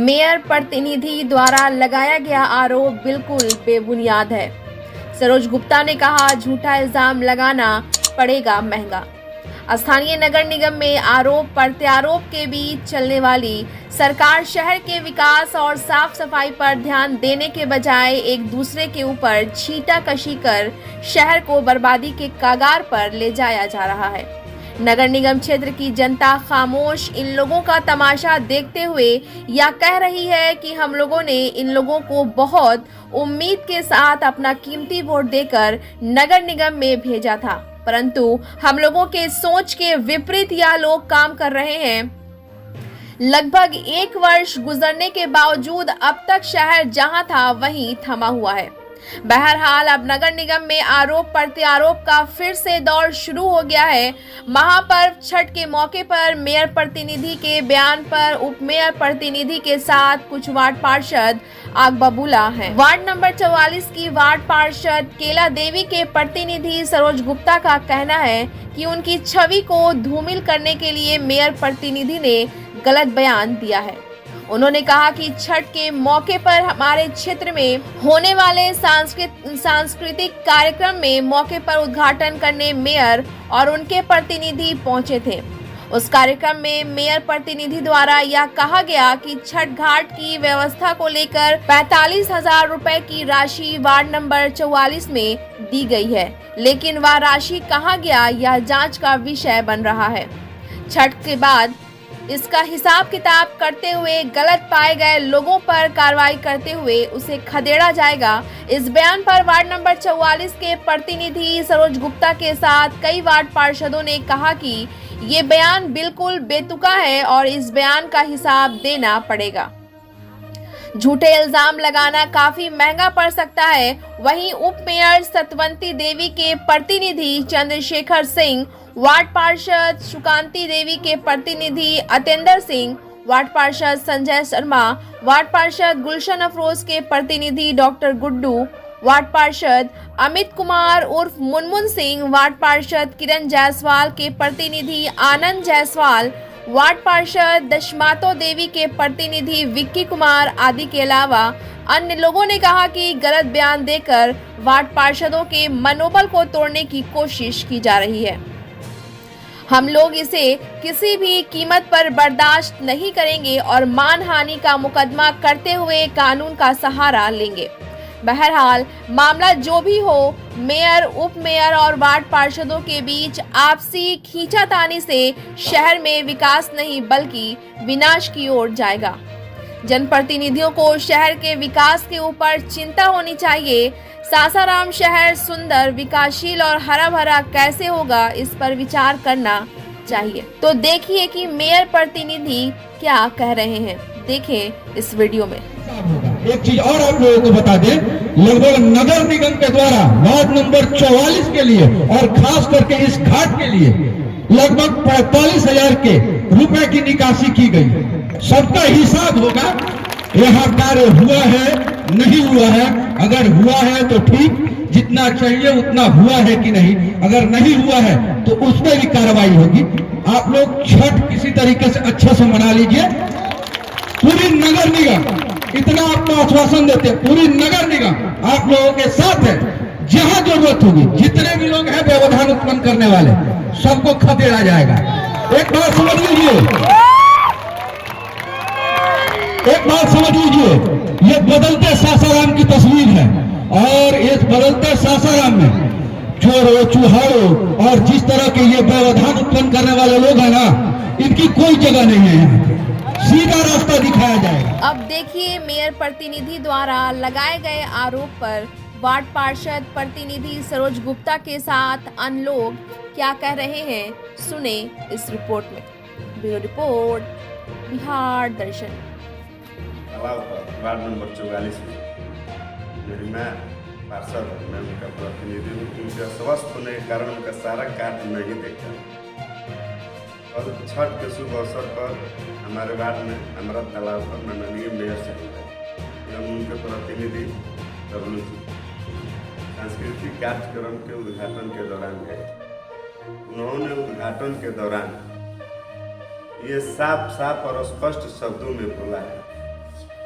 Mayor प्रतिनिधि द्वारा लगाया गया आरोप बिल्कुल बेबुनियाद है। सरोज गुप्ता ने कहा, झूठा इल्जाम लगाना पड़ेगा महंगा। स्थानीय नगर निगम में आरोप प्रत्यारोप के बीच चलने वाली सरकार शहर के विकास और साफ सफाई पर ध्यान देने के बजाय एक दूसरे के ऊपर छींटाकशी कर शहर को बर्बादी के कगार पर ले जाया जा रहा है। नगर निगम क्षेत्र की जनता खामोश इन लोगों का तमाशा देखते हुए या कह रही है कि हम लोगों ने इन लोगों को बहुत उम्मीद के साथ अपना कीमती वोट देकर नगर निगम में भेजा था, परंतु हम लोगों के सोच के विपरीत यह लोग काम कर रहे हैं। लगभग 1 वर्ष गुजरने के बावजूद अब तक शहर जहां था वहीं थमा हुआ है। बहरहाल अब नगर निगम में आरोप प्रत्यारोप का फिर से दौर शुरू हो गया है। महापर्व छठ के मौके पर मेयर प्रतिनिधि के बयान पर उप मेयर प्रतिनिधि के साथ कुछ वार्ड पार्षद आग बबूला हैं। वार्ड नंबर 44 की वार्ड पार्षद केला देवी के प्रतिनिधि सरोज गुप्ता का कहना है कि उनकी छवि को धूमिल करने के लिए मेयर प्रतिनिधि ने गलत बयान दिया है। उन्होंने कहा कि छठ के मौके पर हमारे क्षेत्र में होने वाले सांस्कृतिक कार्यक्रम में मौके पर उद्घाटन करने मेयर और उनके प्रतिनिधि पहुंचे थे। उस कार्यक्रम में मेयर प्रतिनिधि द्वारा यह कहा गया कि छठ घाट की व्यवस्था को लेकर 45,000 रुपए की राशि वार्ड नंबर 44 में दी गई है, लेकिन वह राशि कहाँ गया यह जांच का विषय बन रहा है। छठ के बाद इसका हिसाब किताब करते हुए गलत पाए गए लोगों पर कार्रवाई करते हुए उसे खदेड़ा जाएगा। इस बयान पर वार्ड नंबर 44 के प्रतिनिधि सरोज गुप्ता के साथ कई वार्ड पार्षदों ने कहा कि ये बयान बिल्कुल बेतुका है और इस बयान का हिसाब देना पड़ेगा। झूठे इल्जाम लगाना काफी महंगा पड़ सकता है। वहीं उप मेयर सतवंती देवी के प्रतिनिधि चंद्रशेखर सिंह, वार्ड पार्षद सुकांती देवी के प्रतिनिधि अतेंद्र सिंह, वार्ड पार्षद संजय शर्मा, वार्ड पार्षद गुलशन अफरोज के प्रतिनिधि डॉक्टर गुड्डू, वार्ड पार्षद अमित कुमार उर्फ मुनमुन सिंह, वार्ड पार्षद किरण जायसवाल के प्रतिनिधि आनंद जायसवाल, वार्ड पार्षद दशमातो देवी के प्रतिनिधि विक्की कुमार आदि के अलावा अन्य लोगों ने कहा कि गलत बयान देकर वार्ड पार्षदों के मनोबल को तोड़ने की कोशिश की जा रही है। हम लोग इसे किसी भी कीमत पर बर्दाश्त नहीं करेंगे और मानहानि का मुकदमा करते हुए कानून का सहारा लेंगे। बहरहाल मामला जो भी हो, मेयर, उप मेयर और वार्ड पार्षदों के बीच आपसी खींचातानी से शहर में विकास नहीं बल्कि विनाश की ओर जाएगा। जनप्रतिनिधियों को शहर के विकास के ऊपर चिंता होनी चाहिए। सासाराम शहर सुंदर, विकासशील और हरा भरा कैसे होगा, इस पर विचार करना चाहिए। तो देखिए कि मेयर प्रतिनिधि क्या कह रहे हैं, देखें इस वीडियो में। एक चीज और आप लोगों को बता दें, लगभग नगर निगम के द्वारा वार्ड नंबर 44 के लिए और खास करके इस घाट के लिए लगभग 45,000 के रुपए की निकासी की गई। सबका हिसाब होगा, यहाँ कार्य हुआ है नहीं हुआ है। अगर हुआ है तो ठीक, जितना चाहिए उतना हुआ है कि नहीं, अगर नहीं हुआ है तो उस पर भी कार्रवाई होगी। आप लोग छठ किसी तरीके से अच्छे से मना लीजिए। पूरी नगर निगम इतना आपको आश्वासन देते हैं, पूरी नगर निगम आप लोगों के साथ है। जहां जरूरत होगी, जितने भी लोग हैं व्यवधान उत्पन्न करने वाले, सबको खदेड़ा जाएगा। एक बात समझ लीजिए, ये बदलते सासाराम की तस्वीर है और इस बदलते सासाराम में चोरों, चूहाड़ों और जिस तरह के ये व्यवधान उत्पन्न करने वाले लोग हैं ना, इनकी कोई जगह नहीं है। यहाँ सीधा रास्ता दिखाया जाएगा। अब देखिए मेयर प्रतिनिधि द्वारा लगाए गए आरोप पर वार्ड पार्षद प्रतिनिधि सरोज गुप्ता के साथ अन्य लोग क्या कह रहे हैं, सुने इस रिपोर्ट में। ब्यूरो रिपोर्ट, बिहार दर्शन। वार्ड नंबर 44 में मेरी मैं पार्षद, मैं उनका प्रतिनिधि हूँ। उनके अस्वस्थ होने के कारण उनका सारा कार्य नहीं देखा और छठ के शुभ अवसर पर हमारे वार्ड में अमृत तालाब पर माननीय मेयर साहब एवं उनके प्रतिनिधि डब्ल्यू सांस्कृतिक कार्यक्रम के उद्घाटन के दौरान गए। उन्होंने उद्घाटन के दौरान ये साफ साफ और स्पष्ट शब्दों में बोला है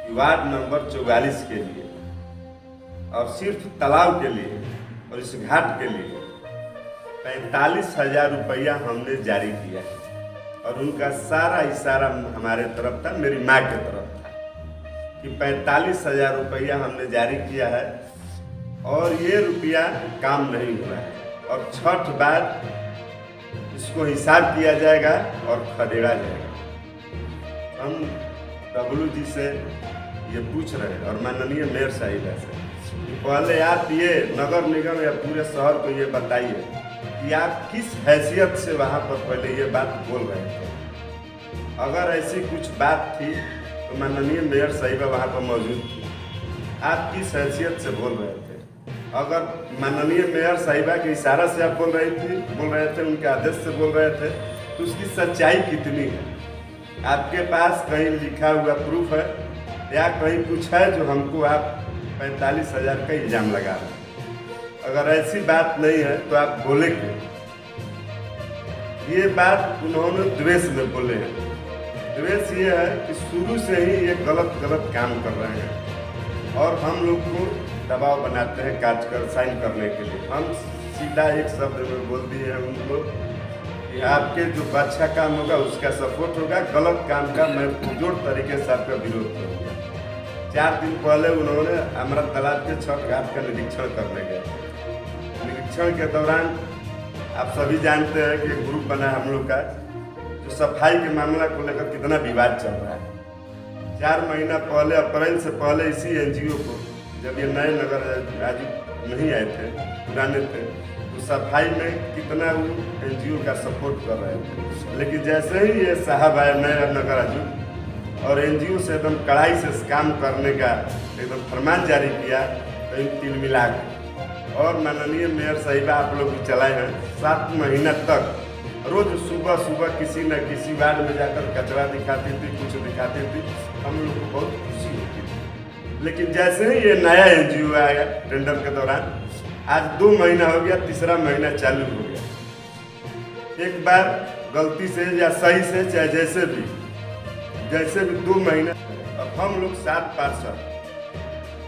कि वार्ड नंबर 44 के लिए और सिर्फ तालाब के लिए और इस घाट के लिए 45,000 रुपया हमने जारी किया है। और उनका सारा इशारा हमारे तरफ था, मेरी माँ के तरफ था कि 45,000 रुपया हमने जारी किया है और ये रुपया काम नहीं हुआ है और छठ बाद इसको हिसाब किया जाएगा और खदेड़ा जाएगा। हम डब्लू जी से ये पूछ रहे हैं और माननीय मेयर साहिबा से कि पहले आप ये नगर निगम या पूरे शहर को ये बताइए कि आप किस हैसियत से वहाँ पर पहले ये बात बोल रहे थे। अगर ऐसी कुछ बात थी तो माननीय मेयर साहिबा वहाँ पर मौजूद थी, आप किस हैसियत से बोल रहे थे। अगर माननीय मेयर साहिबा के इशारा से आप बोल रहे थे, उनके आदेश से बोल रहे थे, तो उसकी सच्चाई कितनी है। आपके पास कहीं लिखा हुआ प्रूफ है या कहीं कुछ है जो हमको आप 45,000 का इल्जाम लगा रहे हैं। अगर ऐसी बात नहीं है तो आप बोले क्यों। ये बात उन्होंने द्वेष में बोले हैं। द्वेष ये है कि शुरू से ही ये गलत काम कर रहे हैं और हम लोग को दबाव बनाते हैं काट कर साइन करने के लिए। हम सीधा एक शब्द में बोल दिए हैं उनको कि आपके जो अच्छा काम होगा उसका सपोर्ट होगा, गलत काम का मैं पुरजोर तरीके से आपका विरोध करूँगा। 4 दिन पहले उन्होंने अमृत तालाब के छठ घाट का निरीक्षण करने गए। निरीक्षण के दौरान आप सभी जानते हैं कि ग्रुप बना है हम लोग का, जो सफाई के मामला को लेकर कितना विवाद चल रहा है। 4 महीना पहले, अप्रैल से पहले इसी एनजीओ को, जब ये नए नगर आयुक्त नहीं आए थे, पुराने थे, तो सफाई में कितना वो एनजीओ का सपोर्ट कर रहे थे। लेकिन जैसे ही ये साहब आए नए नगर आयुक्त और एनजीओ से एकदम कड़ाई से काम करने का एकदम फरमान जारी किया, तो इन तिल मिला और माननीय मेयर साहिबा आप लोग भी चलाए हैं 7 महीना तक रोज सुबह किसी न किसी वार्ड में जाकर कचरा दिखाती थी, कुछ दिखाती थी। हम लोग को बहुत खुशी होती थी। लेकिन जैसे ही ये नया एनजीओ आया टेंडर के दौरान, आज 2 महीना हो गया, तीसरा महीना चालू हो गया। एक बार गलती से या सही से, चाहे जैसे भी 2 महीना, अब हम लोग 7 पार्षद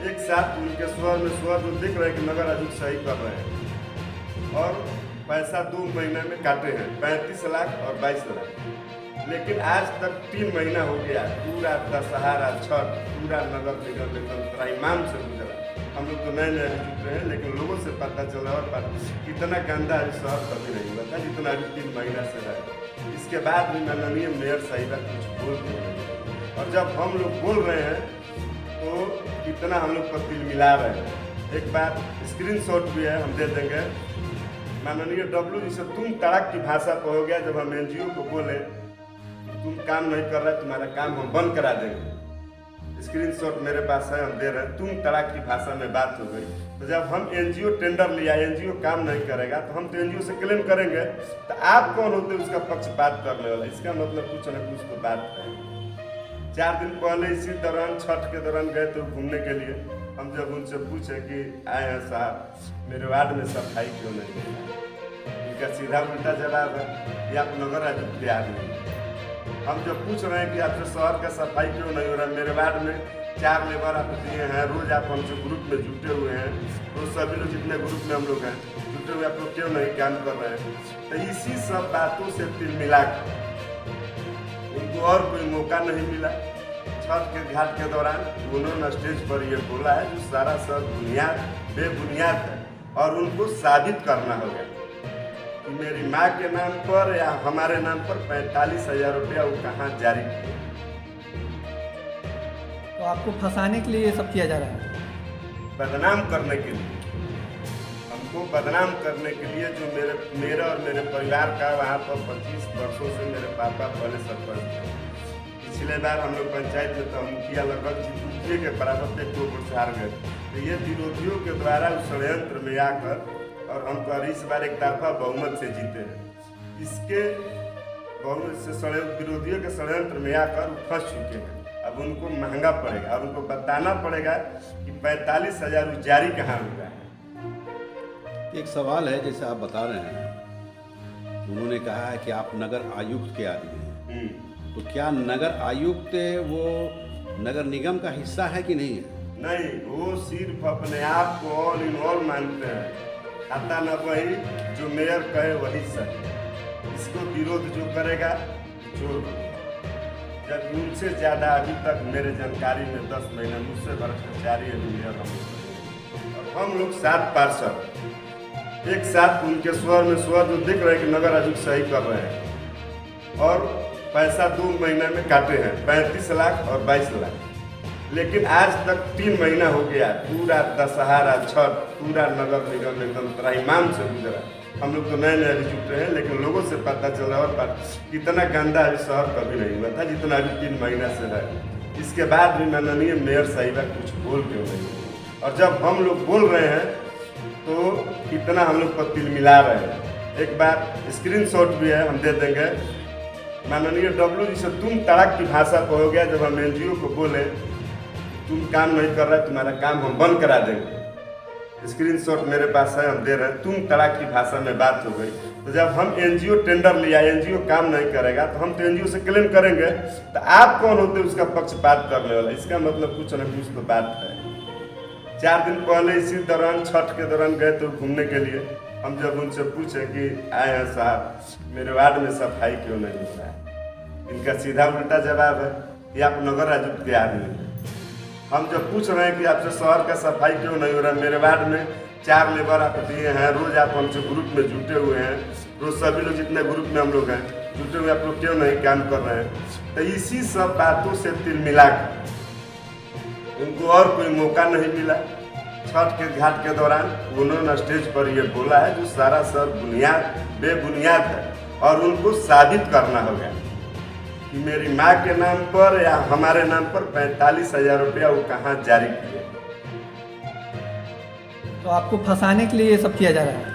एक साथ उनके स्वर में स्वर जो दिख रहे हैं कि नगर आयुक्त सही कर रहे हैं और पैसा 2 महीने में काटे हैं 35 लाख और 22 लाख। लेकिन आज तक 3 महीना हो गया, पूरा दशहरा छठ पूरा नगर निगम एकदम त्राहिमाम से गुजरा। हम लोग तो नए जुट रहे हैं, लेकिन लोगों से पता चला और कितना गंदा शहर कभी नहीं हुआ था जितना अभी 3 महीना से है। इसके बाद भी माननीय मेयर साहिबा कुछ बोल रहे हैं और जब हम लोग बोल रहे हैं तो कितना हम लोग पर तिल मिला रहे हैं। एक बार स्क्रीनशॉट भी है, हम दे देंगे। माननीय डब्लू जी से तुम तड़ाक की भाषा पर हो गया जब हम एनजीओ को बोले तुम काम नहीं कर रहे, तुम्हारा काम हम बंद करा देंगे। स्क्रीनशॉट मेरे पास है, हम दे रहे हैं। तुम तड़ाक की भाषा में बात हो गई। तो जब हम एनजीओ टेंडर लिया, एनजीओ काम नहीं करेगा तो हम तो एनजीओ से क्लेम करेंगे, तो आप कौन होते उसका पक्षपात करने वाला। इसका मतलब कुछ न कुछ तो बात है। 4 दिन पहले इसी दौरान छठ के दौरान गए थे घूमने के लिए। हम जब उनसे पूछे कि आए हैं साहब मेरे वार्ड में सफाई क्यों नहीं है, उनका सीधा उल्टा जवाब है कि आप नगर आयुक्त के आदमी। हम जब पूछ रहे हैं कि आपसे शहर का सफाई क्यों नहीं हो रहा, मेरे वार्ड में 4 लेबर आप दिए हैं, रोज आप हमसे ग्रुप में जुटे हुए हैं, रोज सभी लोग जितने ग्रुप में हम लोग हैं जुटे हुए, आप लोग क्यों नहीं काम कर रहे हैं। तो इसी सब बातों से तिल मिला उनको और कोई मौका नहीं मिला। छठ के घाट के दौरान उन्होंने स्टेज पर ये बोला है जो सारा सब बेबुनियाद है और उनको साबित करना होगा कि मेरी माँ के नाम पर या हमारे नाम पर 45,000 रुपया वो कहाँ जारी किए। तो आपको फंसाने के लिए ये सब किया जा रहा है, बदनाम करने के लिए, हमको बदनाम करने के लिए। जो मेरा और मेरे परिवार का वहाँ पर 25 वर्षों से मेरे पापा पहले सरपंच थे। पिछले बार हम लोग पंचायत में तो हम मुखिया लगभग जीतने के बराबर पे 2 वोट से हार गए। तो ये विरोधियों के द्वारा उस षड्यंत्र में आकर और हम तो इस बार एक तरफा बहुमत से जीते हैं। इसके बहुमत से विरोधियों के षड्यंत्र में आकर वो फंस चुके हैं। अब उनको महंगा पड़ेगा, अब उनको बताना पड़ेगा कि 45,000 जारी कहाँ हुआ है। एक सवाल है, जैसे आप बता रहे हैं, उन्होंने कहा है कि आप नगर आयुक्त के आदमी हैं, तो क्या नगर आयुक्त वो नगर निगम का हिस्सा है कि नहीं है? नहीं, वो सिर्फ अपने आप को ऑल इन ऑल मानते हैं। खाता न वही जो मेयर कहे वही सही। इसको विरोध जो करेगा चोर बनेगा। जबकि उनसे ज़्यादा अभी तक मेरे जानकारी में 10 महीना मुझसे भ्रष्टाचारी है मेयर और हम लोग 7 पार्षद एक साथ उनके स्वर में स्वर जो दिख रहे हैं कि नगर आयुक्त सही कर रहे हैं और पैसा 2 महीने में काटे हैं 35 लाख और 22 लाख। लेकिन आज तक 3 महीना हो गया, पूरा दशहरा छठ पूरा नगर निगम एकदम त्राहिमाम से गुजरा। हम लोग तो नए नए अभी जुटे हैं, लेकिन लोगों से पता चल रहा है और इतना गंदा अभी शहर कभी नहीं हुआ था जितना अभी 3 महीना से है। इसके बाद भी माननीय मेयर साहिबा कुछ बोल क्यों नहीं, और जब हम लोग बोल रहे हैं तो इतना हम लोग पर तिल मिला रहे हैं। एक बार स्क्रीनशॉट भी है, हम दे देंगे। माननीय डब्ल्यू जी से तुम तड़ाक की भाषा पर हो गया जब हम एनजीओ को बोले तुम काम नहीं कर रहे, तुम्हारा काम हम बंद करा देंगे। स्क्रीनशॉट मेरे पास है, हम दे रहे हैं। तुम तड़ाक की भाषा में बात हो गई। तो जब हम एनजीओ टेंडर लिया, एनजीओ काम नहीं करेगा तो हम तो एनजीओ से क्लेम करेंगे। तो आप कौन होते उसका पक्षपात करने वाला? इसका मतलब कुछ न कुछ तो बात है। 4 दिन पहले इसी दौरान छठ के दौरान गए तो घूमने के लिए, हम जब उनसे पूछे कि आए हैं साहब मेरे वार्ड में सफाई क्यों नहीं हो रहा है, इनका सीधा उल्टा जवाब है कि आप नगर आयुक्त के आदमी हैं। हम जब पूछ रहे हैं कि आपसे शहर का सफाई क्यों नहीं हो रहा है, मेरे वार्ड में 4 लेबर आप दिए हैं, रोज आप हमसे ग्रुप में जुटे हुए हैं, रोज सभी लोग जितने ग्रुप में हम लोग हैं जुटे हुए, आप लोग क्यों नहीं काम कर रहे हैं? तो इसी सब बातों से तिल मिला कर उनको और कोई मौका नहीं मिला। छठ के घाट के दौरान उन्होंने स्टेज पर ये बोला है जो सारा सब बेबुनियाद है, और उनको साबित करना होगा कि मेरी माँ के नाम पर या हमारे नाम पर 45,000 रुपया वो कहाँ जारी किए। तो आपको फंसाने के लिए ये सब किया जा रहा है?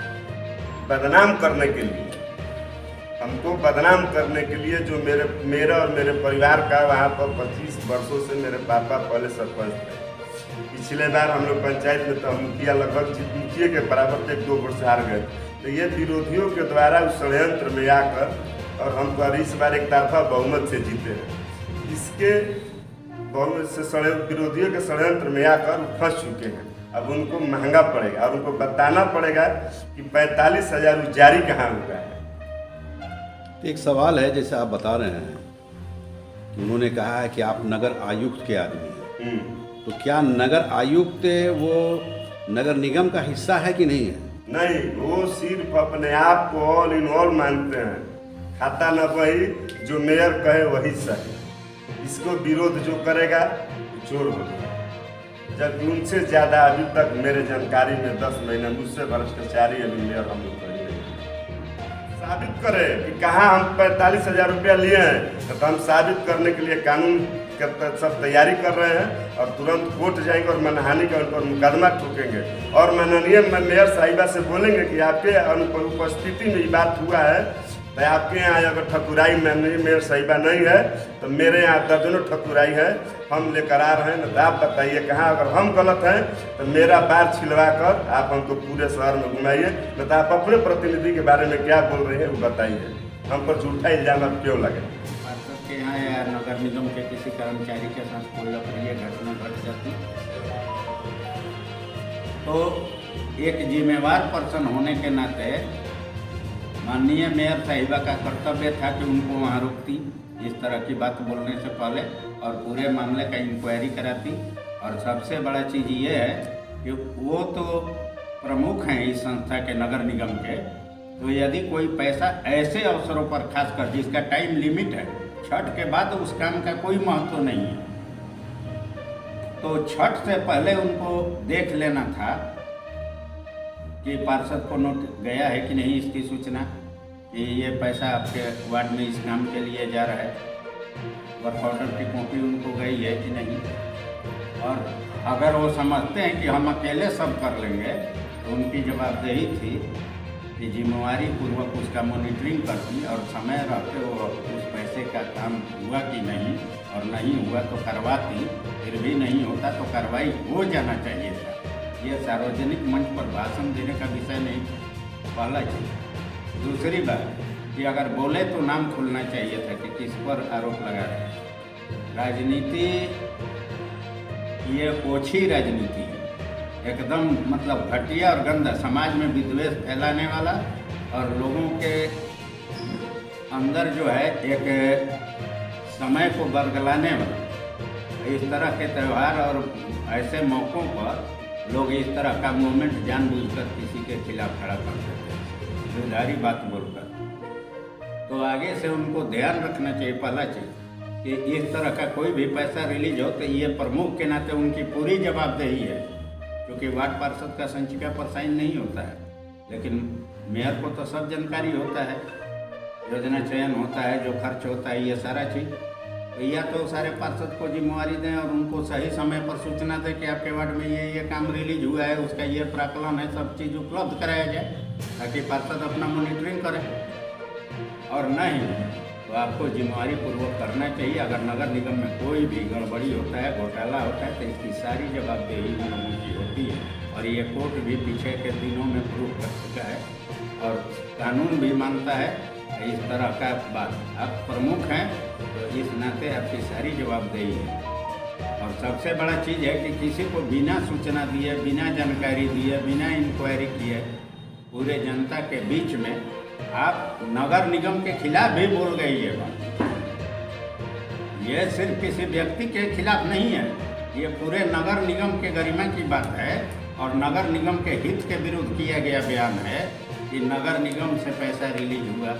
बदनाम करने के लिए, हमको बदनाम करने के लिए। जो मेरा और मेरे परिवार का वहाँ पर 25 वर्षों से मेरे पापा पहले सरपंच थे। पिछले बार हम लोग पंचायत में तो हम मुखिया लगभग मुखिया के बराबर थे, 2 वर्ष हार गए। तो ये विरोधियों के द्वारा उस षड्यंत्र में आकर और हम तो इस बार एक तरफा बहुमत से जीते हैं। इसके बहुमत से विरोधियों के षड्यंत्र में आकर फंस चुके हैं। अब उनको महंगा पड़ेगा और उनको बताना पड़ेगा कि 45,000 जारी कहाँ हुआ है। एक सवाल है, जैसे आप बता रहे हैं कि उन्होंने कहा है कि आप नगर आयुक्त के आदमी हैं, तो क्या नगर आयुक्त वो नगर निगम का हिस्सा है कि नहीं है? नहीं, वो सिर्फ अपने आप को ऑल इन ऑल मानते हैं। खाता न वही जो मेयर कहे वही सही। इसको विरोध जो करेगा चोर बनेगा। जबकि उनसे ज़्यादा अभी तक मेरे जानकारी में 10 महीना मुझसे भ्रष्टाचारी अभी मेयर हम लोग साबित करे कि कहाँ हम 45,000 रुपया लिए हैं। तो हम साबित करने के लिए कानून का सब तैयारी कर रहे हैं और तुरंत कोर्ट जाएंगे और मानहानि का उन पर मुकदमा ठोकेंगे और माननीय मेयर साहिबा से बोलेंगे कि आपके उपस्थिति में ये बात हुआ है। तो आपके यहाँ अगर ठकुराई माननीय मेयर साहिबा नहीं है तो मेरे यहाँ दर्जनों ठकुराई है, हम लेकर आ रहे हैं। न तो आप बताइए कहाँ अगर हम गलत हैं तो मेरा बार छिलवा कर आप हमको पूरे शहर में घुमाइए। न तो आप अपने प्रतिनिधि के बारे में क्या बोल रहे हैं वो बताइए, हम पर झूठा इल्जाम अब क्यों लगे। के यहाँ या नगर निगम के किसी कर्मचारी के साथ कोई अप्रिय घटना घट जाती तो एक जिम्मेवार पर्सन होने के नाते माननीय मेयर साहिबा का कर्तव्य था कि उनको वहाँ रोकती, इस तरह की बात बोलने से पहले, और पूरे मामले का इंक्वायरी कराती। और सबसे बड़ा चीज़ ये है कि वो तो प्रमुख हैं इस संस्था के नगर निगम के, तो यदि कोई पैसा ऐसे अवसरों पर खासकर जिसका टाइम लिमिट है, छठ के बाद उस काम का कोई महत्व नहीं है, तो छठ से पहले उनको देख लेना था कि पार्षद को नोट गया है कि नहीं इसकी सूचना कि ये पैसा आपके वार्ड में इस काम के लिए जा रहा है, वर्क ऑर्डर की कॉपी उनको गई है कि नहीं। और अगर वो समझते हैं कि हम अकेले सब कर लेंगे तो उनकी जवाबदेही थी कि जिम्मेवारी पूर्वक उसका मॉनिटरिंग करती और समय रहते वो उस पैसे का काम हुआ कि नहीं, और नहीं हुआ तो करवाती, फिर भी नहीं होता तो कार्रवाई हो जाना चाहिए था। ये सार्वजनिक मंच पर भाषण देने का विषय नहीं, पहला चीज़। दूसरी बात कि अगर बोले तो नाम खुलना चाहिए था कि किस पर आरोप लगा रहे हैं। राजनीति ये ओछी राजनीति है, एकदम मतलब घटिया और गंदा, समाज में विद्वेष फैलाने वाला और लोगों के अंदर जो है एक समय को बरगलाने वाला। इस तरह के त्यौहार और ऐसे मौक़ों पर लोग इस तरह का मूवमेंट जानबूझकर किसी के खिलाफ खड़ा कर देते हैं, जुधारी बात बोलकर। तो आगे से उनको ध्यान रखना चाहिए, पहला चीज़ कि इस तरह का कोई भी पैसा रिलीज हो तो ये प्रमुख के नाते उनकी पूरी जवाबदेही है, क्योंकि वार्ड पार्षद का संचिका पर साइन नहीं होता है, लेकिन मेयर को तो सब जानकारी होता है, योजना चयन होता है, जो खर्च होता है, ये सारा चीज़। तो या तो सारे पार्षद को जिम्मेवारी दें और उनको सही समय पर सूचना दें कि आपके वार्ड में ये काम रिलीज हुआ है, उसका ये प्राकलन है, सब चीज़ उपलब्ध कराया जाए ताकि पार्षद अपना मॉनिटरिंग करें। और नहीं तो आपको जिम्मेवारी पूर्वक करना चाहिए। अगर नगर निगम में कोई भी गड़बड़ी होता है, घोटाला होता है, तो इसकी सारी जवाबदेही लोगों की होती है और ये कोर्ट भी पीछे के दिनों में प्रूव कर चुका है और कानून भी मानता है इस तरह का बात। आप प्रमुख हैं तो इस नाते आपकी सारी जवाबदेही है। और सबसे बड़ा चीज़ है कि किसी को बिना सूचना दिए, बिना जानकारी दिए, बिना इंक्वायरी किए पूरे जनता के बीच में आप नगर निगम के खिलाफ भी बोल गए। ये बात ये सिर्फ किसी व्यक्ति के खिलाफ नहीं है, ये पूरे नगर निगम के गरिमा की बात है और नगर निगम के हित के विरुद्ध किया गया बयान है कि नगर निगम से पैसा रिलीज हुआ।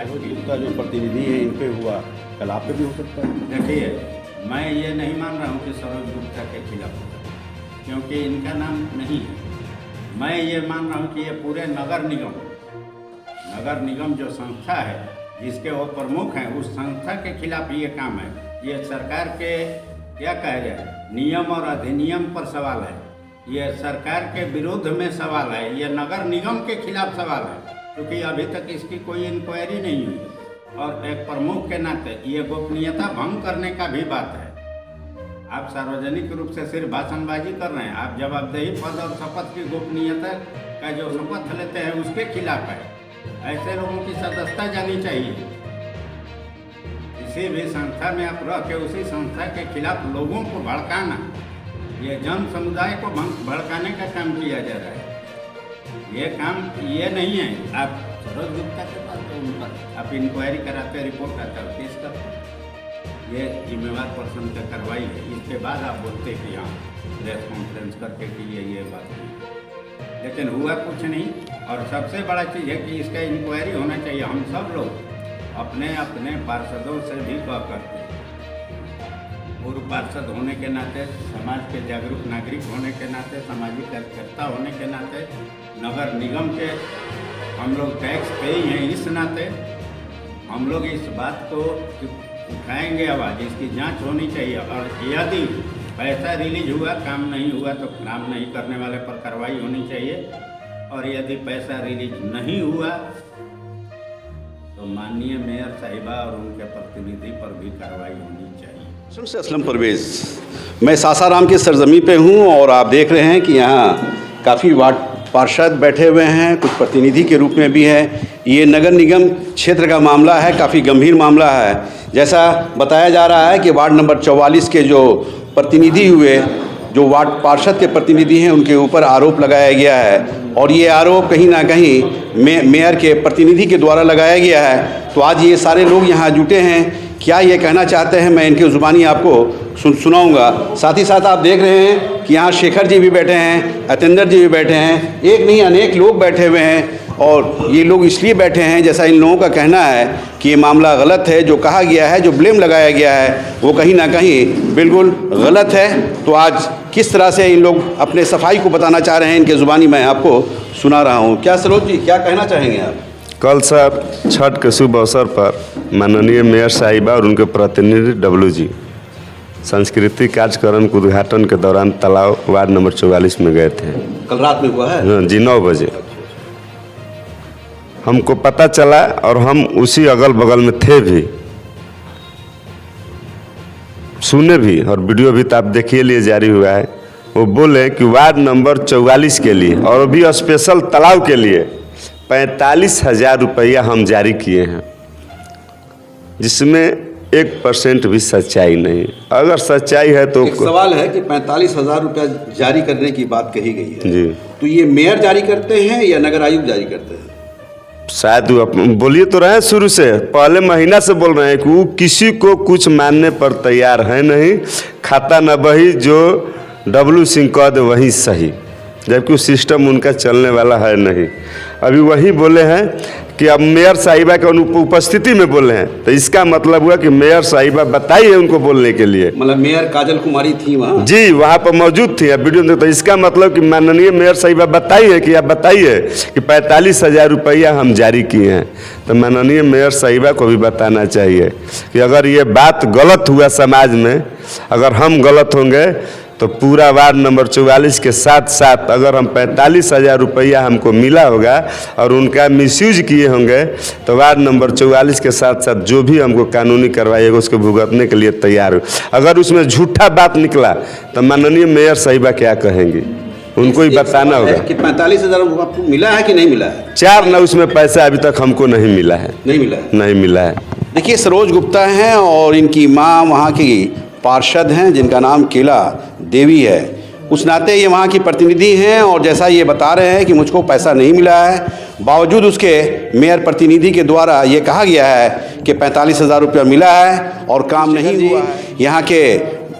उनका जो प्रतिनिधि है इन पे हुआ, कल आप पे भी हो सकता है। देखिए, मैं ये नहीं मान रहा हूँ कि सरोज गुप्ता के खिलाफ होगा, क्योंकि इनका नाम नहीं है। मैं ये मान रहा हूँ कि ये पूरे नगर निगम जो संस्था है जिसके वो प्रमुख हैं, उस संस्था के खिलाफ ये काम है। ये सरकार के क्या कहा जाए, नियम और अधिनियम पर सवाल है, ये सरकार के विरुद्ध में सवाल है, ये नगर निगम के खिलाफ सवाल है, क्योंकि अभी तक इसकी कोई इंक्वायरी नहीं हुई और एक प्रमुख के नाते ये गोपनीयता भंग करने का भी बात है। आप सार्वजनिक रूप से सिर्फ भाषणबाजी कर रहे हैं, आप जवाबदेही पद और शपथ की गोपनीयता का जो शपथ लेते हैं उसके खिलाफ है। ऐसे लोगों की सदस्यता जानी चाहिए। किसी भी संस्था में आप रह के उसी संस्था के खिलाफ लोगों को भड़काना, ये जन समुदाय को भड़काने का काम किया जा रहा है। ये काम ये नहीं है। आप सरोज गुप्ता के पास तो उन पर आप इंक्वायरी कराते, रिपोर्ट आता है, केस करते, ये जिम्मेवार पर्सन का कार्रवाई है। इसके बाद आप बोलते कि यहाँ प्रेस कॉन्फ्रेंस करके कि ये बात नहीं, लेकिन हुआ कुछ नहीं। और सबसे बड़ा चीज़ है कि इसका इंक्वायरी होना चाहिए। हम सब लोग अपने अपने पार्षदों से भी कह करते, पूर्व पार्षद होने के नाते, समाज के जागरूक नागरिक होने के नाते, सामाजिक कार्यकर्ता होने के नाते, नगर निगम के हम लोग टैक्स पेई हैं, इस नाते हम लोग इस बात को उठाएंगे आवाज़, इसकी जांच होनी चाहिए। और यदि पैसा रिलीज हुआ, काम नहीं हुआ तो काम नहीं करने वाले पर कार्रवाई होनी चाहिए, और यदि पैसा रिलीज नहीं हुआ तो माननीय मेयर साहिबा और उनके प्रतिनिधि पर भी कार्रवाई होनी चाहिए। से असलम परवेज़, मैं सासाराम की सरजमी पे हूँ और आप देख रहे हैं कि यहाँ काफ़ी वार्ड पार्षद बैठे हुए हैं, कुछ प्रतिनिधि के रूप में भी है। ये नगर निगम क्षेत्र का मामला है, काफ़ी गंभीर मामला है। जैसा बताया जा रहा है कि वार्ड नंबर 44 के जो प्रतिनिधि हुए, जो वार्ड पार्षद के प्रतिनिधि हैं, उनके ऊपर आरोप लगाया गया है और ये आरोप कहीं ना कहीं मेयर के प्रतिनिधि के द्वारा लगाया गया है। तो आज ये सारे लोग यहाँ जुटे हैं, क्या ये कहना चाहते हैं मैं इनकी ज़ुबानी आपको सुनाऊंगा। साथ ही साथ आप देख रहे हैं कि यहाँ शेखर जी भी बैठे हैं, अतेंद्र जी भी बैठे हैं, एक नहीं अनेक लोग बैठे हुए हैं। और ये लोग इसलिए बैठे हैं, जैसा इन लोगों का कहना है कि ये मामला गलत है, जो कहा गया है, जो ब्लेम लगाया गया है वो कहीं ना कहीं बिल्कुल गलत है। तो आज किस तरह से इन लोग अपने सफाई को बताना चाह रहे हैं, इनके ज़ुबानी मैं आपको सुना रहा हूँ। क्या सरोज जी, क्या कहना चाहेंगे आप? कल सर छठ के शुभ अवसर पर माननीय मेयर साहिबा और उनके प्रतिनिधि डब्लू जी सांस्कृतिक कार्यक्रम के उद्घाटन के दौरान तालाब वार्ड नंबर 44 में गए थे। कल रात में हुआ है जी, 9 बजे हमको पता चला और हम उसी अगल बगल में थे भी, सुने भी और वीडियो भी तो आप देखिए लिए जारी हुआ है। वो बोले कि वार्ड नंबर 44 के लिए और भी स्पेशल तालाब के लिए 45,000 रुपया हम जारी किए हैं, जिसमें 1% भी सच्चाई नहीं। अगर सच्चाई है तो एक सवाल है कि 45,000 रुपया जारी करने की बात कही गई है जी, तो ये मेयर जारी करते हैं या नगर आयुक्त जारी करते हैं? शायद वो बोलिए तो रहे शुरू से, पहले महीना से बोल रहे हैं कि वो किसी को कुछ मानने पर तैयार है नहीं। खाता न बही जो डब्लू सिंह कह दे वही सही, जबकि वो सिस्टम उनका चलने वाला है नहीं। अभी वही बोले हैं कि अब मेयर साहिबा के उपस्थिति में बोले हैं, तो इसका मतलब हुआ कि मेयर साहिबा बताई है उनको बोलने के लिए। मतलब मेयर काजल कुमारी थी वहाँ? जी, वहाँ पर मौजूद थी। अब वीडियो में तो इसका मतलब कि माननीय मेयर साहिबा बताई है कि आप बताइए कि 45,000 रुपया हम जारी किए हैं। तो माननीय मेयर साहिबा को भी बताना चाहिए कि अगर ये बात गलत हुआ समाज में, अगर हम गलत होंगे तो पूरा वार्ड नंबर 44 के साथ साथ अगर हम 45,000 रुपया हमको मिला होगा और उनका मिसयूज किए होंगे तो वार्ड नंबर 44 के साथ साथ जो भी हमको कानूनी कार्रवाई होगा उसको भुगतने के लिए तैयार हो। अगर उसमें झूठा बात निकला तो माननीय मेयर साहिबा क्या कहेंगी, उनको ही बताना होगा कि 45,000 आपको मिला है कि नहीं मिला है? 4 न उसमें पैसा अभी तक हमको नहीं मिला है। नहीं मिला है? नहीं मिला है। देखिए, सरोज गुप्ता हैं और इनकी माँ वहाँ की पार्षद हैं जिनका नाम केला देवी है। उस नाते ये वहाँ की प्रतिनिधि हैं और जैसा ये बता रहे हैं कि मुझको पैसा नहीं मिला है, बावजूद उसके मेयर प्रतिनिधि के द्वारा ये कहा गया है कि 45,000 रुपया मिला है और काम नहीं हुआ है। यहाँ के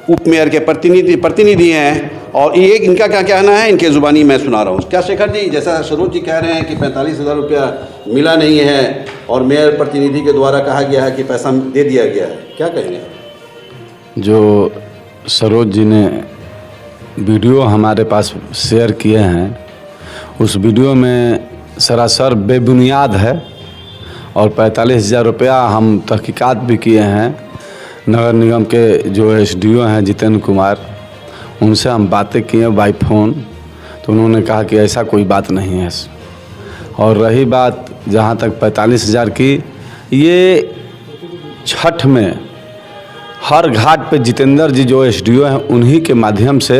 उप मेयर के प्रतिनिधि हैं और ये इनका क्या कहना है, इनके ज़ुबानी मैं सुना रहा हूँ। क्या शेखर जी, जैसा सरोज जी कह रहे हैं कि 45,000 रुपया मिला नहीं है और मेयर प्रतिनिधि के द्वारा कहा गया है कि पैसा दे दिया गया है, क्या कहेंगे? जो सरोज जी ने वीडियो हमारे पास शेयर किए हैं, उस वीडियो में सरासर बेबुनियाद है और 45,000 रुपया हम तहकीकात भी किए हैं। नगर निगम के जो SDO हैं जितेंद्र कुमार, उनसे हम बातें किए बाई फ़ोन, तो उन्होंने कहा कि ऐसा कोई बात नहीं है। और रही बात जहाँ तक 45,000 की, ये छठ में हर घाट पे जितेंद्र जी जो SDO हैं उन्हीं के माध्यम से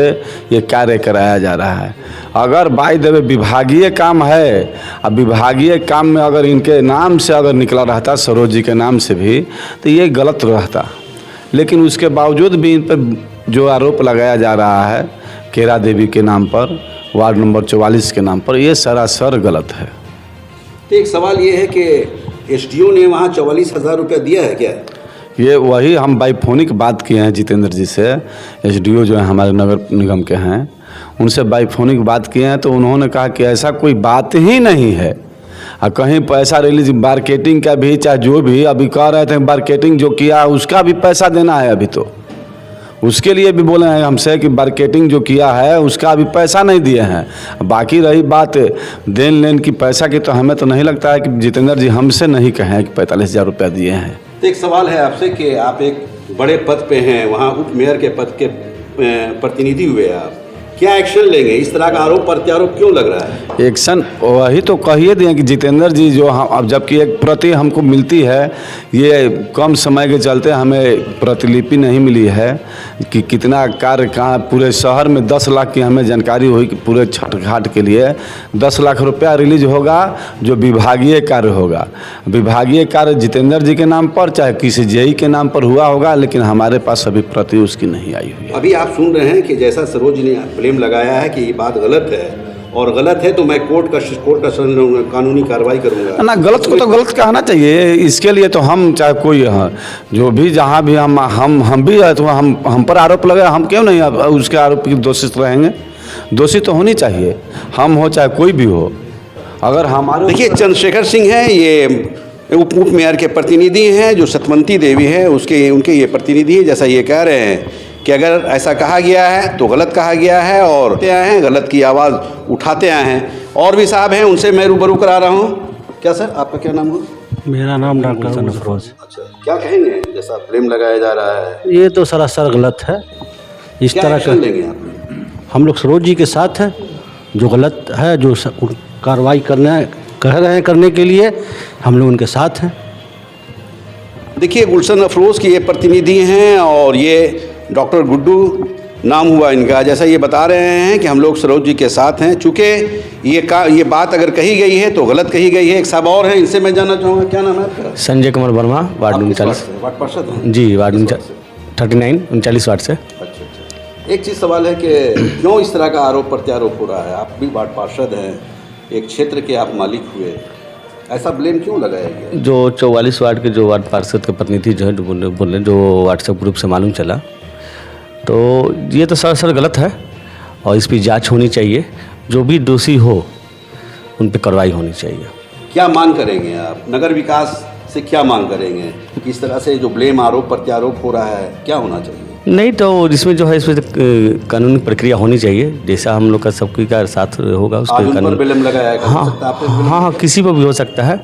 ये कार्य कराया जा रहा है। अगर बाय द वे विभागीय काम है, अब विभागीय काम में अगर इनके नाम से अगर निकला रहता, सरोज जी के नाम से भी, तो ये गलत रहता। लेकिन उसके बावजूद भी इन पर जो आरोप लगाया जा रहा है केला देवी के नाम पर, वार्ड नंबर 44 के नाम पर, ये सरासर गलत है। तो एक सवाल ये है कि SDO ने वहाँ 44,000 रुपया दिया है क्या? ये वही हम बाईफोनिक बात किए हैं जितेंद्र जी से, SDO जो है हमारे नगर निगम के हैं, उनसे बाईफोनिक बात किए हैं तो उन्होंने कहा कि ऐसा कोई बात ही नहीं है। और कहीं पैसा रिलीज मार्केटिंग का भी, चाहे जो भी अभी कह रहे थे मार्केटिंग जो किया उसका भी पैसा देना है, अभी तो उसके लिए भी बोले हैं हमसे कि मार्केटिंग जो किया है उसका अभी पैसा नहीं दिए हैं। बाकी रही बात देन लेन की पैसा की, तो हमें तो नहीं लगता है कि जितेंद्र जी हमसे नहीं कहें कि 45,000 रुपया दिए हैं। तो एक सवाल है आपसे कि आप एक बड़े पद पे हैं, वहाँ उप मेयर के पद के प्रतिनिधि हुए आप, क्या एक्शन लेंगे? इस तरह का आरोप प्रत्यारोप क्यों लग रहा है? एक्शन वही तो कहिए दिए कि जितेंद्र जी जो हम, अब जबकि एक प्रति हमको मिलती है, ये कम समय के चलते हमें प्रतिलिपि नहीं मिली है कि कितना कार्य कहाँ पूरे शहर में 10 लाख की हमें जानकारी हुई कि पूरे छठ घाट के लिए 10 लाख रुपया रिलीज होगा जो विभागीय कार्य होगा। विभागीय कार्य जितेंद्र जी के नाम पर चाहे किसी JE के नाम पर हुआ होगा, लेकिन हमारे पास अभी प्रति उसकी नहीं आई हुई है। अभी आप सुन रहे हैं कि जैसा सरोज ने ब्लेम लगाया है कि ये बात गलत है और गलत है तो मैं कोर्ट का कानूनी कार्रवाई करूंगा ना। गलत को तो गलत कहना चाहिए, इसके लिए तो हम चाहे कोई जो भी जहाँ भी हम भी है तो हम पर आरोप लगे, हम क्यों नहीं उसके आरोप की दोषित रहेंगे? दोषी तो होनी चाहिए, हम हो चाहे कोई भी हो। अगर हमारे देखिए, चंद्रशेखर सिंह हैं, ये उप मेयर के प्रतिनिधि हैं, जो सतवंती देवी है उनके ये प्रतिनिधि हैं। जैसा ये कह रहे हैं कि अगर ऐसा कहा गया है तो गलत कहा गया है और आए हैं गलत की आवाज़ उठाते आए हैं। और भी साहब हैं, उनसे मैं रूबरू करा रहा हूँ। क्या सर, आपका क्या नाम होगा? मेरा नाम डॉक्टर सरफरोज। अच्छा, क्या कहेंगे जैसा ब्लेम लगाया जा रहा है? ये तो सरासर गलत है। इस तरह का लेंगे आप? हम लोग सरोज जी के साथ हैं, जो गलत है, जो कार्रवाई कह रहे हैं करने के लिए, हम लोग उनके साथ हैं। देखिए, गुलशन अफरोज़ की ये प्रतिनिधि हैं और ये डॉक्टर गुड्डू नाम हुआ इनका, जैसा ये बता रहे हैं कि हम लोग सरोज जी के साथ हैं। चूँकि ये बात अगर कही गई है तो गलत कही गई है। एक साहब और हैं, इनसे मैं जानना चाहूँगा, क्या नाम है आपका? संजय कुमार वर्मा, वार्ड 39। वार्ड पार्षद हैं? जी, वार्ड 39 39 वार्ड से। अच्छा। एक चीज़ सवाल है कि क्यों इस तरह का आरोप प्रत्यारोप हो रहा है? आप भी वार्ड पार्षद हैं, एक क्षेत्र के आप मालिक हुए, ऐसा ब्लेम क्यों लगाया गया? जो 44 वार्ड के जो वार्ड पार्षद के प्रतिनिधि जो है बोले, जो व्हाट्सएप ग्रुप से मालूम चला, तो ये तो सरासर गलत है और इस पर जांच होनी चाहिए। जो भी दोषी हो उन पर कार्रवाई होनी चाहिए। क्या मांग करेंगे आप? नगर विकास से क्या मांग करेंगे? किस तरह से जो ब्लेम आरोप प्रत्यारोप हो रहा है, क्या होना चाहिए? नहीं तो इसमें जो है इसमें कानूनी प्रक्रिया होनी चाहिए, जैसा हम लोग का सबकी का साथ होगा उसके कानून ब्लेम लगाया है। हाँ, किसी पर भी हो सकता है,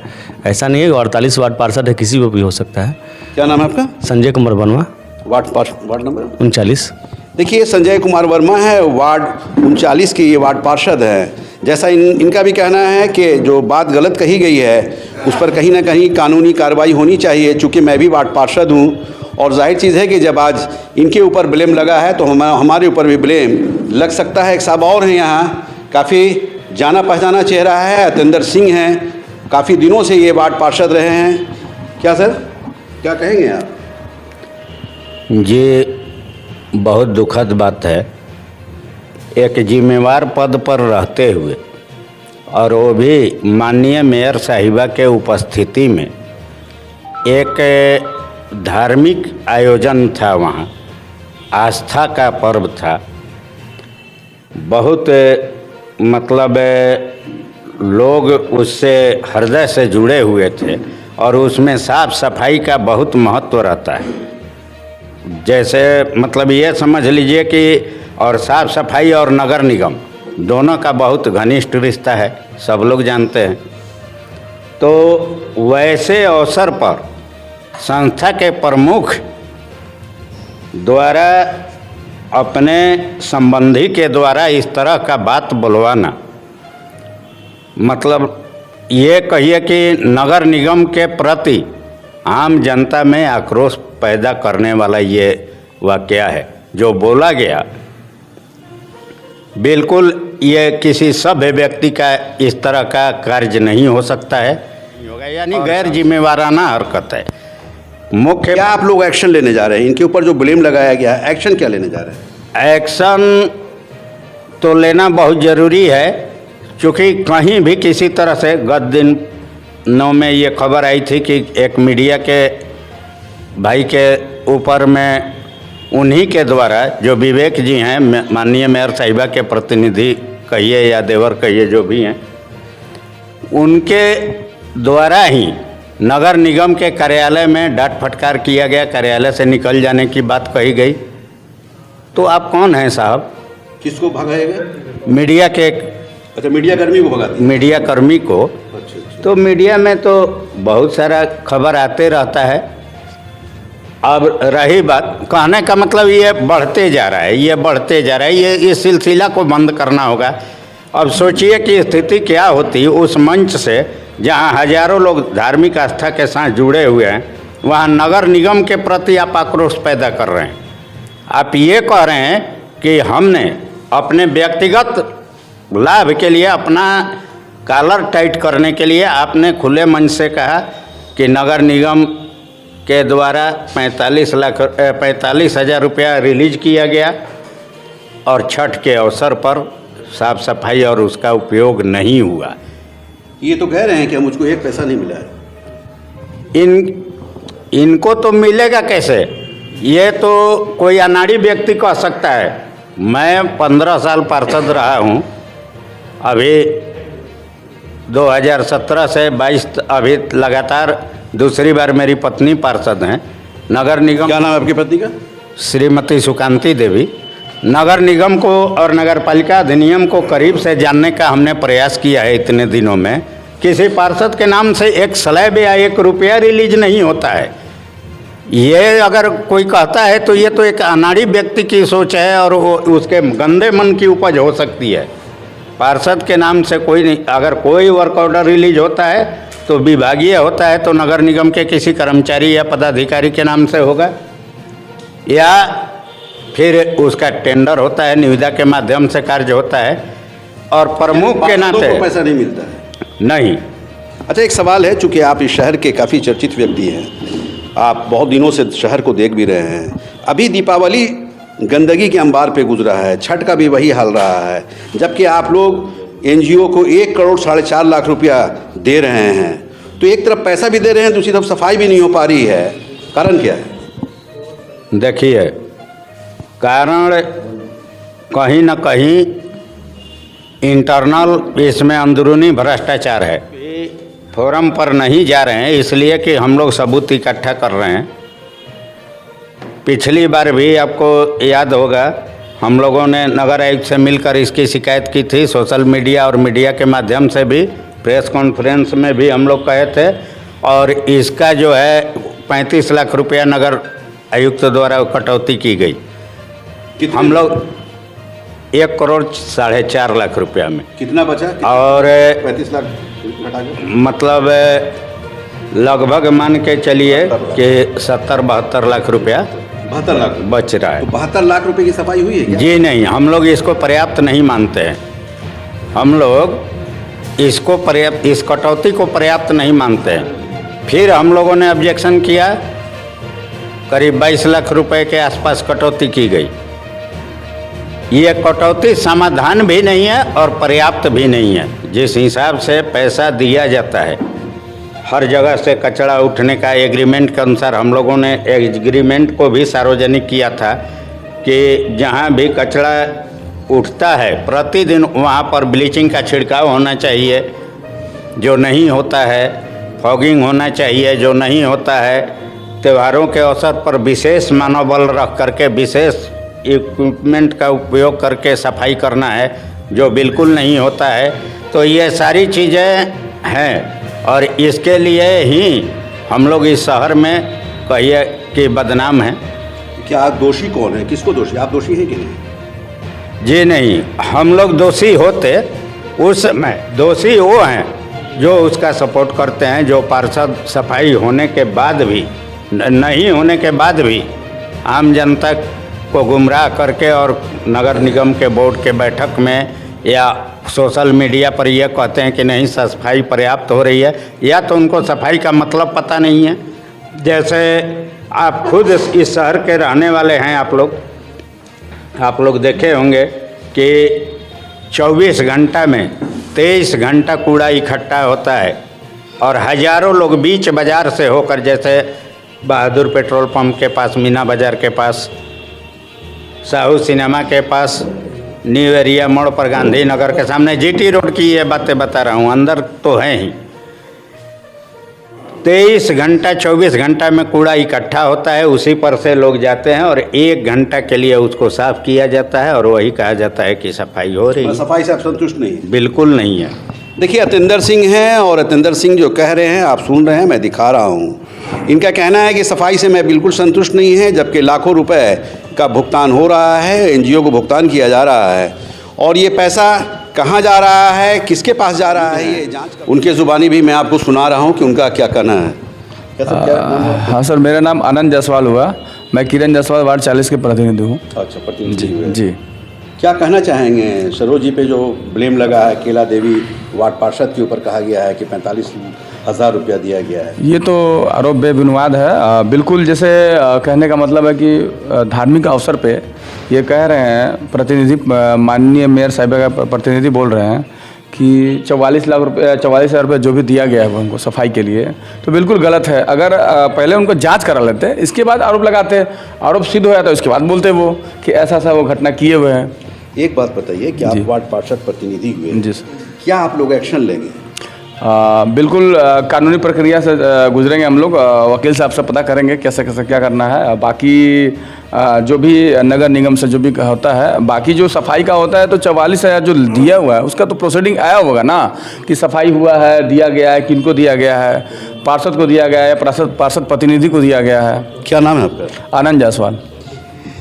ऐसा नहीं है। 48 वार्ड पार्षद है, किसी पर भी हो सकता है। क्या नाम है आपका? Sanjay Kumar Verma, ward number 39। देखिए, संजय कुमार वर्मा है, वार्ड 39 के ये वार्ड पार्षद हैं। जैसा इनका भी कहना है कि जो बात गलत कही गई है उस पर कहीं ना कहीं कानूनी कार्रवाई होनी चाहिए। चूँकि मैं भी वार्ड पार्षद हूँ और जाहिर चीज़ है कि जब आज इनके ऊपर ब्लेम लगा है तो हमारे ऊपर भी ब्लेम लग सकता है। एक साहब और हैं यहाँ, काफ़ी जाना पहचाना चेहरा है, अतेंद्र सिंह हैं, काफ़ी दिनों से ये वार्ड पार्षद रहे हैं। क्या सर, क्या कहेंगे आप? ये बहुत दुखद बात है, एक जिम्मेवार पद पर रहते हुए और वो भी माननीय मेयर साहिबा के उपस्थिति में एक धार्मिक आयोजन था, वहाँ आस्था का पर्व था। बहुत मतलब लोग उससे हृदय से जुड़े हुए थे और उसमें साफ सफाई का बहुत महत्व रहता है। जैसे मतलब ये समझ लीजिए कि और साफ सफाई और नगर निगम दोनों का बहुत घनिष्ठ रिश्ता है, सब लोग जानते हैं। तो वैसे अवसर पर संस्था के प्रमुख द्वारा अपने संबंधी के द्वारा इस तरह का बात बुलवाना, मतलब ये कहिए कि नगर निगम के प्रति आम जनता में आक्रोश पैदा करने वाला ये वाकया है जो बोला गया। बिल्कुल ये किसी सभ्य व्यक्ति का इस तरह का कार्य नहीं हो सकता है, यानी गैर जिम्मेवाराना हरकत है। मुख्य क्या आप लोग एक्शन लेने जा रहे हैं? इनके ऊपर जो ब्लेम लगाया गया है, एक्शन क्या लेने जा रहे हैं? एक्शन तो लेना बहुत ज़रूरी है, क्योंकि कहीं भी किसी तरह से गत दिन 9 में ये खबर आई थी कि एक मीडिया के भाई के ऊपर में उन्हीं के द्वारा, जो विवेक जी हैं, माननीय मेयर साहिबा के प्रतिनिधि कहिए या देवर कहिए, जो भी हैं, उनके द्वारा ही नगर निगम के कार्यालय में डांट फटकार किया गया, कार्यालय से निकल जाने की बात कही गई। तो आप कौन हैं साहब? किसको भगाएगा? मीडिया के। अच्छा, मीडिया कर्मी को भगाते? मीडिया कर्मी को। अच्छा। तो मीडिया में तो बहुत सारा खबर आते रहता है। अब रही बात, कहने का मतलब ये बढ़ते जा रहा है, ये बढ़ते जा रहा है, ये इस सिलसिला को बंद करना होगा। अब सोचिए कि स्थिति क्या होती उस मंच से जहाँ हजारों लोग धार्मिक आस्था के साथ जुड़े हुए हैं, वहाँ नगर निगम के प्रति आप आक्रोश पैदा कर रहे हैं। आप ये कह रहे हैं कि हमने अपने व्यक्तिगत लाभ के लिए, अपना कॉलर टाइट करने के लिए आपने खुले मंच से कहा कि नगर निगम के द्वारा 45,000 रुपया रिलीज किया गया और छठ के अवसर पर साफ सफाई और उसका उपयोग नहीं हुआ। ये तो कह रहे हैं कि मुझको एक पैसा नहीं मिला है। इनको तो मिलेगा कैसे? ये तो कोई अनाड़ी व्यक्ति कह सकता है। मैं 15 साल पार्षद रहा हूँ, अभी 2017 से 22 अभी लगातार दूसरी बार मेरी पत्नी पार्षद हैं। नगर निगम। क्या नाम है आपकी पत्नी का? श्रीमती सुकांति देवी। नगर निगम को और नगर पालिका अधिनियम को करीब से जानने का हमने प्रयास किया है। इतने दिनों में किसी पार्षद के नाम से एक स्लैब या 1 रुपया रिलीज नहीं होता है। ये अगर कोई कहता है तो ये तो एक अनाड़ी व्यक्ति की सोच है और उसके गंदे मन की उपज हो सकती है। पार्षद के नाम से कोई नहीं, अगर कोई वर्क ऑर्डर रिलीज होता है तो विभागीय होता है, तो नगर निगम के किसी कर्मचारी या पदाधिकारी के नाम से होगा, या फिर उसका टेंडर होता है, निविदा के माध्यम से कार्य होता है, और प्रमुख के पार्षदों नाते को पैसा नहीं मिलता है। नहीं। अच्छा, एक सवाल है, चूंकि आप इस शहर के काफ़ी चर्चित व्यक्ति हैं, आप बहुत दिनों से शहर को देख भी रहे हैं। अभी दीपावली गंदगी के अंबार पे गुजरा है, छठ का भी वही हाल रहा है, जबकि आप लोग एनजीओ को 1 करोड़ 4.5 लाख रुपया दे रहे हैं। तो एक तरफ पैसा भी दे रहे हैं, दूसरी तरफ सफाई भी नहीं हो पा रही है, कारण क्या है? देखिए, कारण कहीं ना कहीं इंटरनल इसमें अंदरूनी भ्रष्टाचार है। फोरम पर नहीं जा रहे हैं इसलिए कि हम लोग सबूत इकट्ठा कर रहे हैं। पिछली बार भी आपको याद होगा, हम लोगों ने नगर आयुक्त से मिलकर इसकी शिकायत की थी, सोशल मीडिया और मीडिया के माध्यम से भी, प्रेस कॉन्फ्रेंस में भी हम लोग कहे थे, और इसका जो है 35 लाख रुपया नगर आयुक्त द्वारा कटौती की गई। हम लोग 1 करोड़ 4.5 लाख रुपया में। कितना बचा? और 35 लाख घटा के मतलब लगभग मान के चलिए कि 70-72 लाख रुपया 72 लाख बच रहा है। तो 72 लाख रुपए की सफाई हुई है क्या? जी नहीं, हम लोग इसको पर्याप्त नहीं मानते हैं। हम लोग इसको पर्याप्त, इस कटौती को पर्याप्त नहीं मानते हैं। फिर हम लोगों ने ऑब्जेक्शन किया, करीब 22 लाख रुपए के आसपास कटौती की गई। ये कटौती समाधान भी नहीं है और पर्याप्त भी नहीं है। जिस हिसाब से पैसा दिया जाता है, हर जगह से कचरा उठने का एग्रीमेंट के अनुसार, हम लोगों ने एग्रीमेंट को भी सार्वजनिक किया था कि जहाँ भी कचरा उठता है प्रतिदिन वहाँ पर ब्लीचिंग का छिड़काव होना चाहिए, जो नहीं होता है, फॉगिंग होना चाहिए, जो नहीं होता है, त्योहारों के अवसर पर विशेष मनोबल रख करके विशेष इक्विपमेंट का उपयोग करके सफाई करना है, जो बिल्कुल नहीं होता है। तो ये सारी चीज़ें हैं और इसके लिए ही हम लोग इस शहर में कहिए कि बदनाम हैं। क्या दोषी कौन है? किसको दोषी? आप दोषी हैं कि नहीं? जी नहीं, हम लोग दोषी होते उस समय, दोषी वो हैं जो उसका सपोर्ट करते हैं, जो पार्षद सफाई होने के बाद भी, नहीं होने के बाद भी आम जनता को गुमराह करके और नगर निगम के बोर्ड के बैठक में या सोशल मीडिया पर यह कहते हैं कि नहीं सफाई पर्याप्त हो रही है, या तो उनको सफाई का मतलब पता नहीं है। जैसे आप खुद इस शहर के रहने वाले हैं, आप लोग देखे होंगे कि 24 घंटा में 23 घंटा कूड़ा इकट्ठा होता है और हजारों लोग बीच बाज़ार से होकर, जैसे बहादुर पेट्रोल पंप के पास, मीना बाज़ार के पास, साहू सिनेमा के पास, न्यू एरिया मोड़ पर, गांधी नगर के सामने, जीटी रोड की ये बातें बता रहा हूँ, अंदर तो हैं ही। 23 घंटा 24 घंटा में कूड़ा इकट्ठा होता है, उसी पर से लोग जाते हैं और 1 घंटा के लिए उसको साफ किया जाता है और वही कहा जाता है कि सफाई हो रही है। सफाई से आप संतुष्ट नहीं है? बिल्कुल नहीं है। देखिए, अतिंदर सिंह हैं और अतिंदर सिंह जो कह रहे हैं आप सुन रहे हैं, मैं दिखा रहा हूँ। इनका कहना है कि सफाई से मैं बिल्कुल संतुष्ट नहीं है, जबकि लाखों रुपए का भुगतान हो रहा है, एनजीओ को भुगतान किया जा रहा है, और ये पैसा कहाँ जा रहा है, किसके पास जा रहा है, ये जांच उनके ज़ुबानी भी मैं आपको सुना रहा हूँ कि उनका क्या कहना है। हाँ सर, मेरा नाम आनंद जायसवाल हुआ, मैं किरण जायसवाल वार्ड 40 के प्रतिनिधि हूँ। अच्छा, प्रतिनिधि जी हुए। जी। क्या कहना चाहेंगे? सरोज जी पे जो ब्लेम लगा है, केला देवी वार्ड पार्षद के ऊपर कहा गया है कि 45,000 रुपया दिया गया है, ये तो आरोप बेबुनियाद है। बिल्कुल, जैसे कहने का मतलब है कि धार्मिक अवसर पे ये कह रहे हैं, प्रतिनिधि माननीय मेयर साहिबा का प्रतिनिधि बोल रहे हैं कि 44,000 रुपये जो भी दिया गया है उनको सफाई के लिए, तो बिल्कुल गलत है। अगर पहले उनको जांच करा लेते, इसके बाद आरोप लगाते, आरोप सिद्ध हो जाता है, उसके बाद बोलते वो कि ऐसा ऐसा वो घटना किए हुए हैं। एक बात बताइए कि आप वार्ड पार्षद प्रतिनिधि हुए जी सर, क्या आप लोग एक्शन लेंगे? बिल्कुल कानूनी प्रक्रिया से गुजरेंगे हम लोग, वकील साहब से पता करेंगे कैसे कैसे क्या करना है। बाकी जो भी नगर निगम से जो भी होता है, बाकी जो सफाई का होता है तो 44,000 जो दिया हुआ है उसका तो प्रोसीडिंग आया होगा ना, कि सफाई हुआ है, दिया गया है, किनको दिया गया है, पार्षद को दिया गया है, पार्षद प्रतिनिधि को दिया गया है। क्या नाम है आपका? आनंद जायसवाल।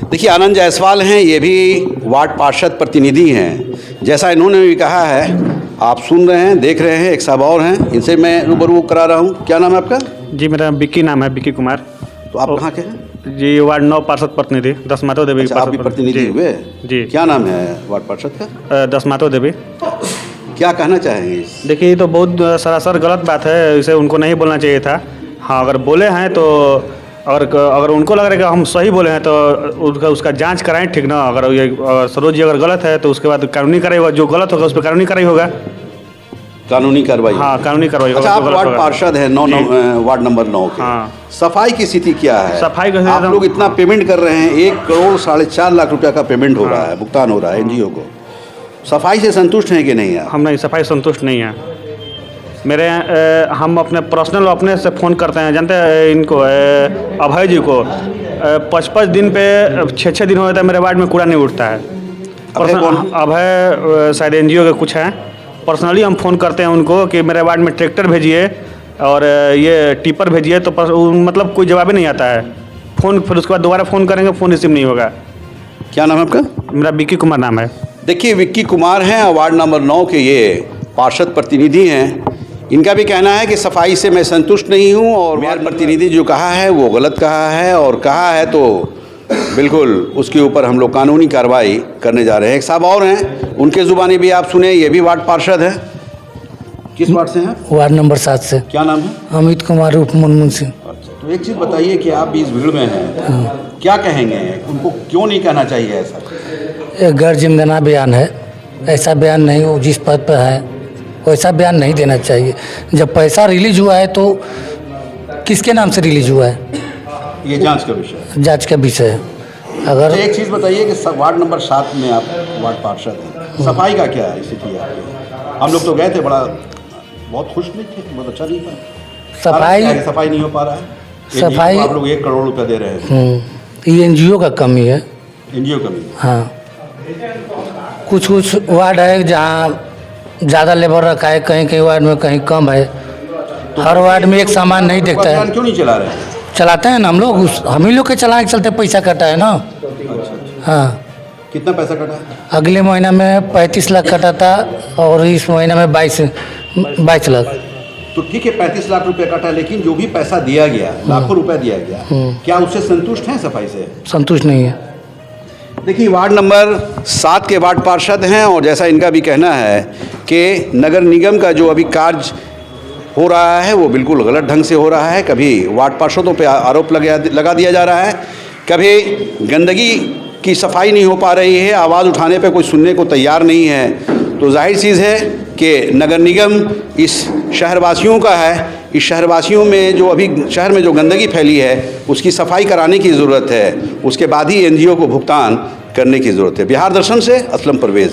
देखिए, आनंद जायसवाल हैं, ये भी वार्ड पार्षद प्रतिनिधि हैं। जैसा इन्होंने भी कहा है, आप सुन रहे हैं, देख रहे हैं, एक साहब और हैं, इनसे मैं रूबरू करा रहा हूँ। क्या नाम है आपका? जी, मेरा बिक्की नाम है, बिक्की कुमार। तो आप कहाँ के हैं? जी वार्ड 9 पार्षद प्रतिनिधि दसमातो देवी। अच्छा, आप भी प्रतिनिधि हुए? जी। क्या नाम है वार्ड पार्षद का? दसमातो देवी। क्या कहना चाहेंगे? देखिए ये तो बहुत सरासर गलत बात है, इसे उनको नहीं बोलना चाहिए था। हाँ, अगर बोले हैं तो अगर उनको लग रहा है कि हम सही बोले हैं तो उसका जांच कराएं, ठीक ना। अगर ये सरोज जी अगर गलत है तो उसके बाद कानूनी कार्रवाई होगा, जो गलत होगा उस पर कानूनी कार्रवाई होगा। कानूनी कार्रवाई? हाँ, कानूनी कार्रवाई। अच्छा, आप वार्ड पार्षद हैं वार्ड नंबर 9 के। हाँ। सफाई की स्थिति क्या है? सफाई का आप लोग इतना पेमेंट कर रहे हैं, 1 करोड़ 4.5 लाख रुपया का पेमेंट हो रहा है, भुगतान हो रहा है एनजीओ को। सफाई से संतुष्ट हैं कि नहीं? हम नहीं, सफाई संतुष्ट नहीं है। मेरे हम अपने पर्सनल अपने से फ़ोन करते हैं, जानते हैं इनको अभय जी को 55 दिन पे 6 दिन हो जाता है, मेरे वार्ड में कूड़ा नहीं उठता है। अभय शायद एनजीओ के कुछ हैं। पर्सनली हम फ़ोन करते हैं उनको कि मेरे वार्ड में ट्रैक्टर भेजिए और ये टिपर भेजिए, तो मतलब कोई जवाब ही नहीं आता है। फ़ोन फिर उसके बाद दोबारा फ़ोन करेंगे, फ़ोन रिसीव नहीं होगा। क्या नाम है आपका? मेरा विक्की कुमार नाम है। देखिए, विक्की कुमार हैं, वार्ड नंबर 9 के ये पार्षद प्रतिनिधि हैं। इनका भी कहना है कि सफाई से मैं संतुष्ट नहीं हूं और वार्ड प्रतिनिधि जो कहा है वो गलत कहा है, और कहा है तो बिल्कुल उसके ऊपर हम लोग कानूनी कार्रवाई करने जा रहे हैं। एक साहब और हैं, उनके ज़ुबानी भी आप सुने, ये भी वार्ड पार्षद हैं। किस वार्ड से हैं? वार्ड नंबर 7 से। क्या नाम है? अमित कुमार उप मुनमुन सिंह। अच्छा, तो एक चीज़ बताइए कि आप भी इस भीड़ में हैं, क्या कहेंगे? उनको क्यों नहीं कहना चाहिए ऐसा? एक गैर जिम्मेदार बयान है, ऐसा बयान नहीं हो, जिस पद पर है वैसा बयान नहीं देना चाहिए। जब पैसा रिलीज हुआ है तो किसके नाम से रिलीज हुआ है, ये जांच का विषय है। जांच का विषय है। अगर एक चीज़ बताइए कि वार्ड नंबर 7 में आप वार्ड पार्षद हैं, सफाई का क्या स्थिति है आपकी? हम लोग तो गए थे, बहुत खुश नहीं थे, बहुत अच्छा नहीं था। सफाई नहीं हो पा रहा है। सफाई आप लोग 1 करोड़ रुपया दे रहे हैं। ये एनजीओ का कमी है। एनजीओ कमी? हाँ, कुछ वार्ड है जहाँ ज़्यादा लेबर रखा है, कहीं वार्ड में कहीं कम है। तो हर वार्ड में एक सामान नहीं देखता है। क्यों नहीं चला रहे हैं? चलाते हैं ना हम लोग, हम ही लोग के चलाने के चलते पैसा कटा है ना। हाँ। कितना पैसा कटा है? अगले महीना में 35 लाख कटा था और इस महीने में 22 लाख। तो ठीक है, 35 लाख रुपया कटा, लेकिन जो भी पैसा दिया गया, लाखों रुपया दिया गया, क्या उससे संतुष्ट हैं? सफाई से संतुष्ट नहीं है। देखिए, वार्ड नंबर 7 के वार्ड पार्षद हैं और जैसा इनका भी कहना है कि नगर निगम का जो अभी कार्य हो रहा है वो बिल्कुल गलत ढंग से हो रहा है। कभी वार्ड पार्षदों पे आरोप लगा दिया जा रहा है, कभी गंदगी की सफाई नहीं हो पा रही है, आवाज़ उठाने पे कोई सुनने को तैयार नहीं है। तो जाहिर चीज़ है कि नगर निगम इस शहरवासियों का है। इस शहरवासियों में जो अभी शहर में जो गंदगी फैली है उसकी सफाई कराने की ज़रूरत है, उसके बाद ही एनजीओ को भुगतान करने की ज़रूरत है। बिहार दर्शन से असलम परवेज़।